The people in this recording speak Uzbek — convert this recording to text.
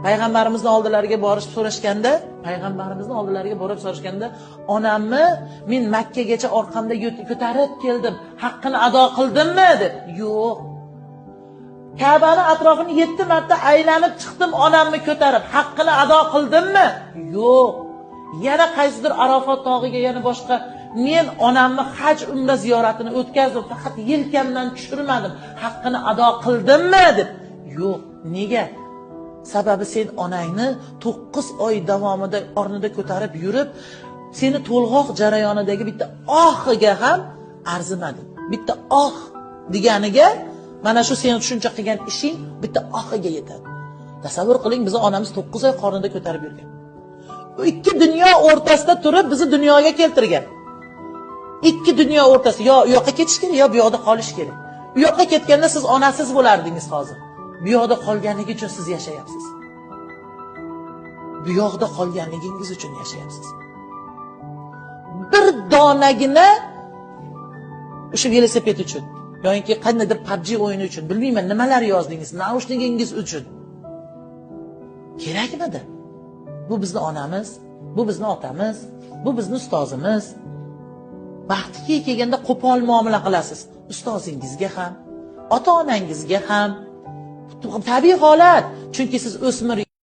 payg'ambarimizni oldilariga borib so'rashganda, onamni men Makkagacha orqamda ko'tarib keldim, haqqini ado qildimmi deb. Yo'q. Ka'bani atrofini 7 marta aylanib chiqdim onamni ko'tarib, haqqini ado qildimmi? Yo'q. Yana qaysidir Arafot tog'iga, yana boshqa men onamni haj umra ziyoratini o'tkazdim, faqat yelkamdan tushirmadim, haqqini ado qildimmi deb. Yo'q. Nega? Sababi sen onangni 9 oy davomida o'rnida ko'tarib yurib, seni to'lg'oq jarayonidagi bitta ohiga ham arzimadi. Bitta oh deganiga mana shu sen shuncha qilgan ishing bitta ohiga yetadi. Tasavvur qiling, bizni onamiz 9 oy qornida ko'tarib yurgan. Bu ikki dunyo o'rtasida turib bizni dunyoga keltirgan. Ikki dunyo o'rtasida yo u yoqqa ketish kerak, yo bu yoqda qolish kerak. U yoqqa ketganda siz onasiz bo'lardingiz hozir. Bu yoqda qolganligi uchun siz yashayapsiz. Bu yoqda qolganligingiz uchun yashayapsiz. Bir donagina o'sha velosiped uchun yoki qandaydir PUBG o'yini uchun, bilmayman nimalar yozdingiz, naushnigingiz uchun kerakmidi? Bu bizni onamiz, bu bizni otamiz, bu bizni ustozimiz. Baxtga kelganda qo'pol muomala qilasiz. Ustozingizga ham, ota-onangizga ham. Tabiiy holat. Chunki siz o'smir